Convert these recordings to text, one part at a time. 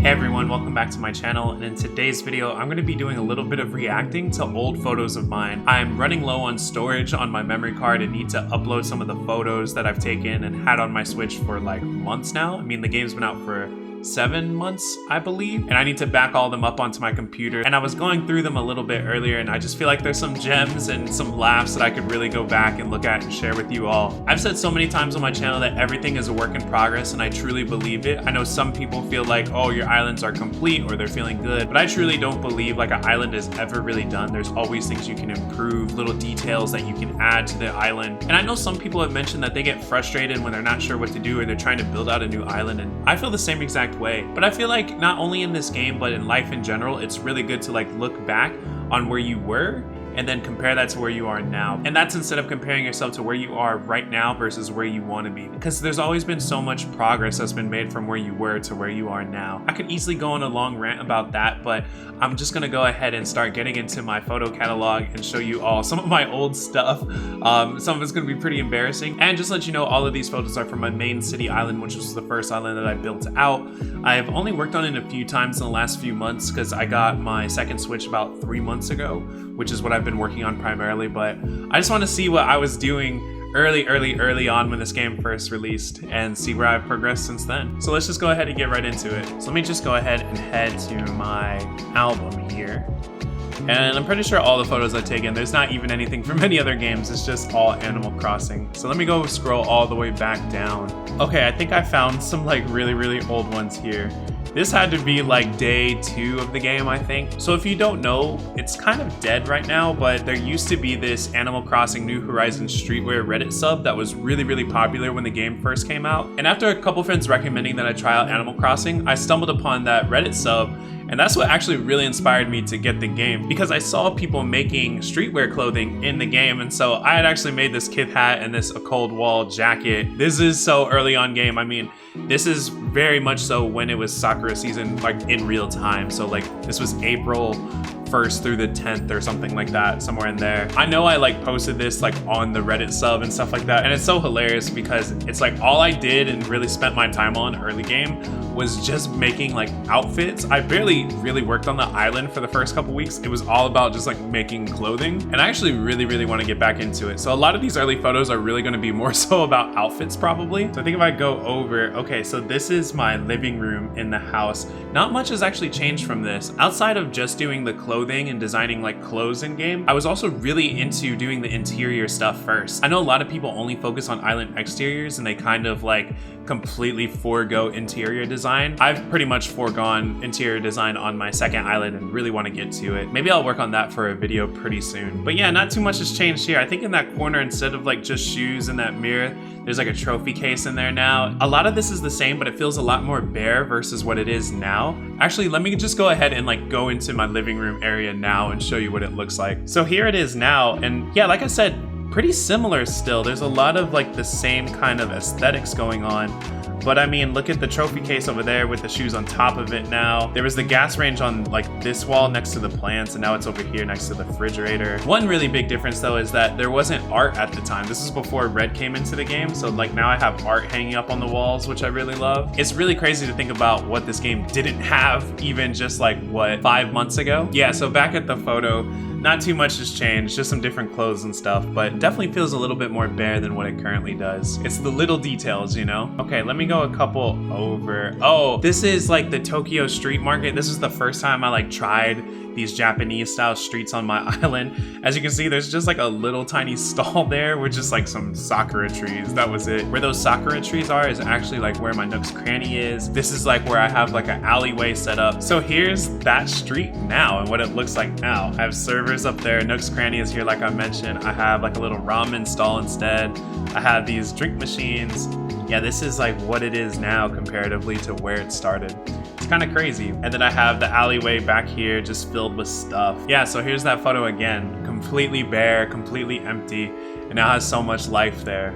Hey everyone, welcome back to my channel, and in today's video I'm going to be doing a little bit of reacting to old photos of mine. I'm running low on storage on my memory card and need to upload some of the photos that I've taken and had on my Switch for like months now. I mean, the game's been out for 7 months, I believe, and I need to back all them up onto my computer. And I was going through them a little bit earlier, and I just feel like there's some gems and some laughs that I could really go back and look at and share with you all. I've said so many times on my channel that everything is a work in progress, and I truly believe it. I know some people feel like, oh, your islands are complete or they're feeling good, but I truly don't believe like an island is ever really done. There's always things you can improve, little details that you can add to the island. And I know some people have mentioned that they get frustrated when they're not sure what to do or they're trying to build out a new island, and I feel the same exact way. But I feel like not only in this game but in life in general, it's really good to like look back on where you were and then compare that to where you are now. And that's instead of comparing yourself to where you are right now versus where you want to be. Because there's always been so much progress that's been made from where you were to where you are now. I could easily go on a long rant about that, but I'm just gonna go ahead and start getting into my photo catalog and show you all some of my old stuff. Some of it's gonna be pretty embarrassing. And just let you know, all of these photos are from my main city island, which was the first island that I built out. I've only worked on it a few times in the last few months because I got my second Switch about 3 months ago, which is what I've been working on primarily. But I just want to see what I was doing early on when this game first released and see where I've progressed since then. So let's just go ahead and get right into it. So let me just go ahead and head to my album here. And I'm pretty sure all the photos I've taken, there's not even anything from any other games, it's just all Animal Crossing. So let me go scroll all the way back down. Okay, I think I found some like really old ones here. This had to be like day 2 of the game, I think. So if you don't know, it's kind of dead right now, but there used to be this Animal Crossing New Horizons streetwear Reddit sub that was really popular when the game first came out. And after a couple friends recommending that I try out Animal Crossing, I stumbled upon that Reddit sub, and that's what actually really inspired me to get the game, because I saw people making streetwear clothing in the game. And so I had actually made this kid hat and this a cold wall jacket. This is so early on game. I mean, this is very much so when it was Sakura season, like in real time. So like this was April 1st through the 10th or something like that, somewhere in there. I know I like posted this like on the Reddit sub and stuff like that, and it's so hilarious because it's like all I did and really spent my time on early game was just making like outfits. I barely really worked on the island for the first couple weeks. It was all about just like making clothing, and I actually really want to get back into it. So a lot of these early photos are really going to be more so about outfits probably. So I think if I go over, okay, so this is my living room in the house. Not much has actually changed from this outside of just doing the clothing and designing like clothes in game. I was also really into doing the interior stuff first. I know a lot of people only focus on island exteriors and they kind of like completely forego interior design. I've pretty much foregone interior design on my second island and really want to get to it. Maybe I'll work on that for a video pretty soon. But yeah, not too much has changed here. I think in that corner, instead of like just shoes in that mirror, there's like a trophy case in there now. A lot of this is the same, but it feels a lot more bare versus what it is now. Actually, let me just go ahead and like go into my living room area now and show you what it looks like. So here it is now, and yeah, like I said, pretty similar still. There's a lot of like the same kind of aesthetics going on. But I mean, look at the trophy case over there with the shoes on top of it now. There was the gas range on like this wall next to the plants, and now it's over here next to the refrigerator. One really big difference though is that there wasn't art at the time. This is before Red came into the game, so like now I have art hanging up on the walls, which I really love. It's really crazy to think about what this game didn't have even just like, what, 5 months ago? Yeah, so back at the photo, not too much has changed, just some different clothes and stuff, but it definitely feels a little bit more bare than what it currently does. It's the little details, you know? Okay, let me go a couple over. Oh, this is like the Tokyo street market. This is the first time I like tried these Japanese style streets on my island. As you can see, there's just like a little tiny stall there with just like some sakura trees. That was it. Where those sakura trees are is actually like where my Nook's Cranny is. This is like where I have like an alleyway set up. So here's that street now and what it looks like now. I have servers up there. Nook's Cranny is here like I mentioned. I have like a little ramen stall instead. I have these drink machines. Yeah, this is like what it is now comparatively to where it started. It's kind of crazy. And then I have the alleyway back here just filled with stuff. Yeah, so here's that photo again. Completely bare, completely empty, and now has so much life there.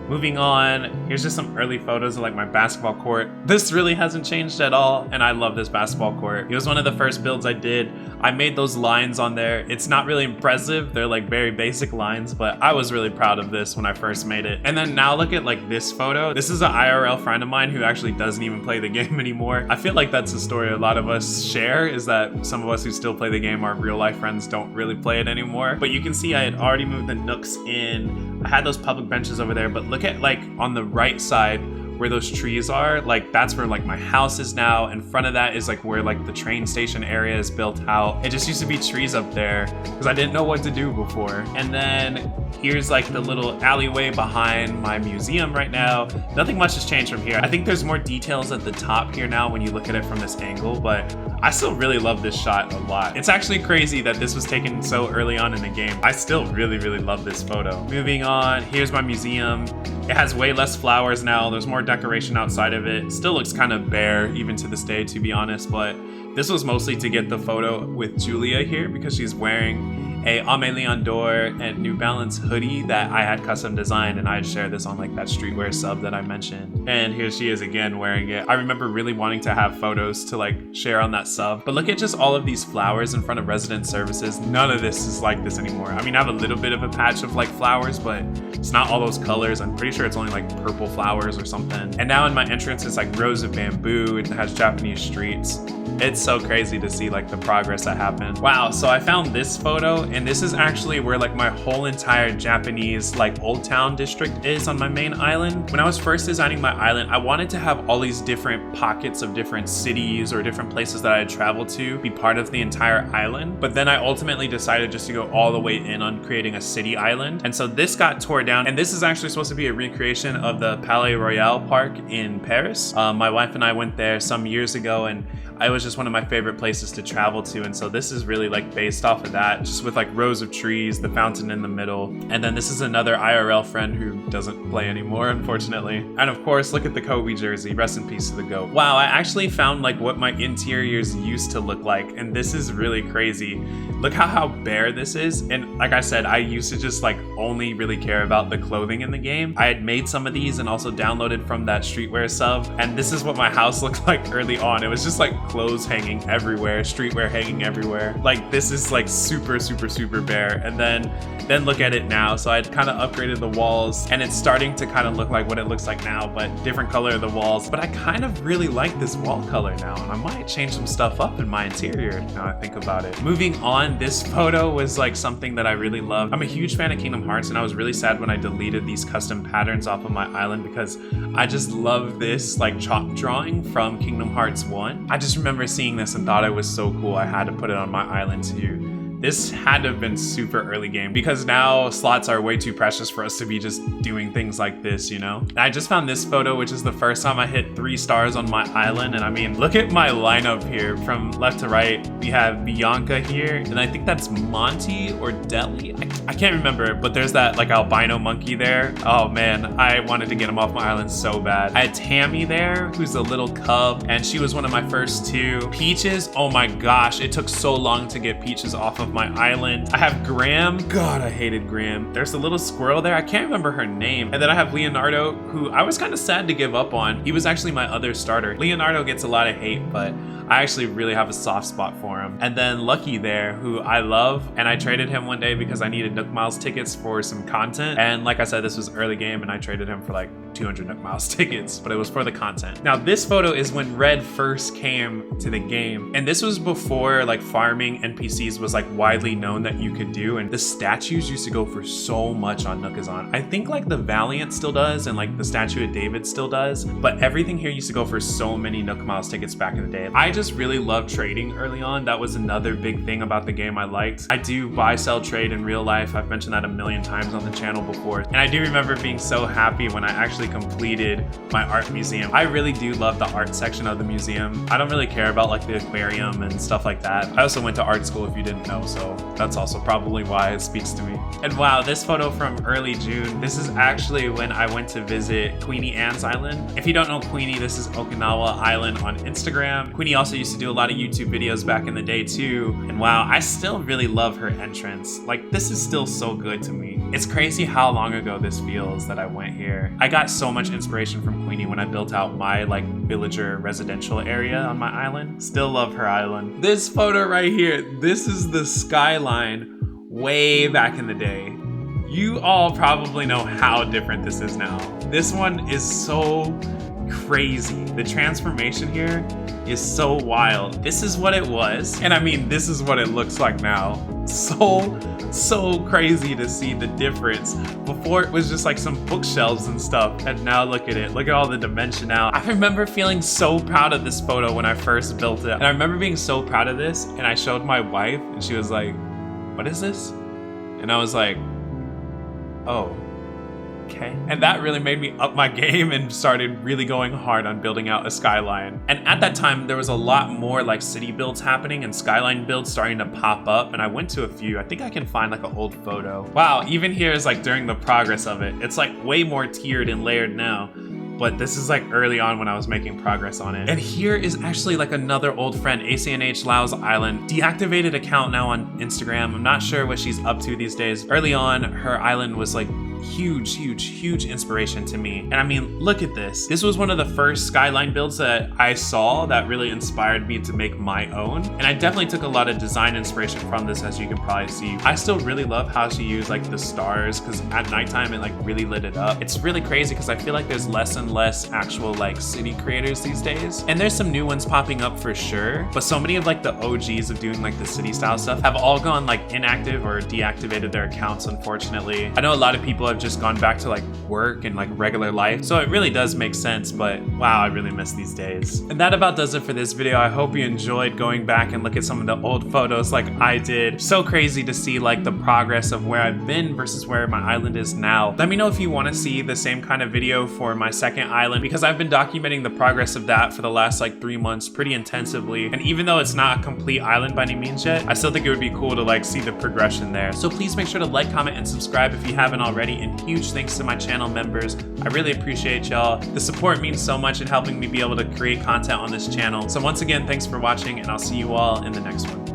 Moving on, here's just some early photos of like my basketball court. This really hasn't changed at all, and I love this basketball court. It was one of the first builds I did. I made those lines on there. It's not really impressive. They're like very basic lines, but I was really proud of this when I first made it. And then now look at like this photo. This is an IRL friend of mine who actually doesn't even play the game anymore. I feel like that's a story a lot of us share, is that some of us who still play the game, our real life friends, don't really play it anymore. But you can see I had already moved the nooks in. I had those public benches over there, but look at like on the right side where those trees are, like that's where like my house is now. In front of that is like where like the train station area is built out. It just used to be trees up there because I didn't know what to do before. And then here's like the little alleyway behind my museum right now. Nothing much has changed from here. I think there's more details at the top here now when you look at it from this angle, but I still really love this shot a lot. It's actually crazy that this was taken so early on in the game. I still really love this photo. Moving on, here's my museum. It has way less flowers now. There's more decoration outside of it. Still looks kind of bare even to this day, to be honest, but this was mostly to get the photo with Julia here because she's wearing a Aimé Leon d'Or and New Balance hoodie that I had custom designed, and I had shared this on like that streetwear sub that I mentioned. And here she is again wearing it. I remember really wanting to have photos to like share on that sub, but look at just all of these flowers in front of resident services. None of this is like this anymore. I mean, I have a little bit of a patch of like flowers, but it's not all those colors. I'm pretty sure it's only like purple flowers or something. And now in my entrance, it's like rows of bamboo. It has Japanese streets. It's so crazy to see like the progress that happened. Wow, so I found this photo, and this is actually where like my whole entire Japanese like Old Town district is on my main island. When I was first designing my island, I wanted to have all these different pockets of different cities or different places that I had traveled to be part of the entire island. But then I ultimately decided just to go all the way in on creating a city island. And so this got tore down, and this is actually supposed to be a recreation of the Palais Royal Park in Paris. My wife and I went there some years ago, and it was just one of my favorite places to travel to. And so this is really like based off of that, just with like rows of trees, the fountain in the middle. And then this is another IRL friend who doesn't play anymore, unfortunately. And of course, look at the Kobe jersey. Rest in peace to the GOAT. Wow, I actually found like what my interiors used to look like, and this is really crazy. Look how bare this is. And like I said, I used to just like only really care about the clothing in the game. I had made some of these and also downloaded from that streetwear sub, and this is what my house looked like early on. It was just like clothes hanging everywhere, streetwear hanging everywhere. Like this is like super bare. And then look at it now. So I'd kind of upgraded the walls, and it's starting to kind of look like what it looks like now, but different color of the walls. But I kind of really like this wall color now, and I might change some stuff up in my interior now I think about it. Moving on, this photo was like something that I really loved. I'm a huge fan of Kingdom Hearts, and I was really sad when I deleted these custom patterns off of my island because I just love this like chalk drawing from Kingdom Hearts 1. I just remember seeing this and thought it was so cool. I had to put it on my island too. This had to have been super early game because now slots are way too precious for us to be just doing things like this, you know? And I just found this photo, which is the first time I hit 3 stars on my island. And I mean, look at my lineup here from left to right. We have Bianca here, and I think that's Monty or Deli. I can't remember, but there's that like albino monkey there. Oh man, I wanted to get him off my island so bad. I had Tammy there, who's a little cub, and she was one of my first 2. Peaches, oh my gosh, it took so long to get Peaches off of my island. I have Graham. God, I hated Graham. There's a little squirrel there. I can't remember her name. And then I have Leonardo, who I was kind of sad to give up on. He was actually my other starter. Leonardo gets a lot of hate, but I actually really have a soft spot for him. And then Lucky there, who I love, and I traded him one day because I needed Nook Miles tickets for some content. And like I said, this was early game, and I traded him for like 200 Nook Miles tickets, but it was for the content. Now this photo is when Red first came to the game, and this was before like farming NPCs was like widely known that you could do, and the statues used to go for so much on Nookazon. I think like the Valiant still does, and like the statue of David still does, but everything here used to go for so many Nook Miles tickets back in the day. I just really loved trading early on. That was another big thing about the game I liked. I do buy, sell, trade in real life. I've mentioned that a million times on the channel before, and I do remember being so happy when I actually completed my art museum. I really do love the art section of the museum. I don't really care about like the aquarium and stuff like that. I also went to art school, if you didn't know, so that's also probably why it speaks to me. And wow, this photo from early June, this is actually when I went to visit Queenie Anne's island. If you don't know Queenie, this is Okinawa Island on Instagram. Queenie also used to do a lot of YouTube videos back in the day too. And wow, I still really love her entrance. Like, this is still so good to me. It's crazy how long ago this feels that I went here. I got so much inspiration from Queenie when I built out my like villager residential area on my island. Still love her island. This photo right here, this is the Skyline way back in the day. You all probably know how different this is now. This one is so crazy. The transformation here is so wild. This is what it was, and I mean, this is what it looks like now. So crazy to see the difference. Before it was just like some bookshelves and stuff, and now look at it. Look at all the dimension now. I remember feeling so proud of this photo when I first built it, and I remember being so proud of this, and I showed my wife, and she was like, "What is this?" And I was like, "Oh, okay." And that really made me up my game and started really going hard on building out a Skyline. And at that time, there was a lot more like city builds happening and Skyline builds starting to pop up. And I went to a few. I think I can find like an old photo. Wow, even here is like during the progress of it. It's like way more tiered and layered now. But this is like early on when I was making progress on it. And here is actually like another old friend, ACNH Lao's Island. Deactivated account now on Instagram. I'm not sure what she's up to these days. Early on, her island was like huge inspiration to me. And I mean, look at this. This was one of the first Skyline builds that I saw that really inspired me to make my own. And I definitely took a lot of design inspiration from this, as you can probably see. I still really love how she used like the stars, because at nighttime it like really lit it up. It's really crazy because I feel like there's less and less actual like city creators these days. And there's some new ones popping up for sure. But so many of like the OGs of doing like the city style stuff have all gone like inactive or deactivated their accounts, unfortunately. I know a lot of people have just gone back to like work and like regular life, so it really does make sense, but wow, I really miss these days. And that about does it for this video. I hope you enjoyed going back and look at some of the old photos like I did. So crazy to see like the progress of where I've been versus where my island is now. Let me know if you want to see the same kind of video for my second island, because I've been documenting the progress of that for the last like 3 months pretty intensively. And even though it's not a complete island by any means yet, I still think it would be cool to like see the progression there. So please make sure to like, comment, and subscribe if you haven't already. And huge thanks to my channel members. I really appreciate y'all. The support means so much in helping me be able to create content on this channel. So once again, thanks for watching, and I'll see you all in the next one.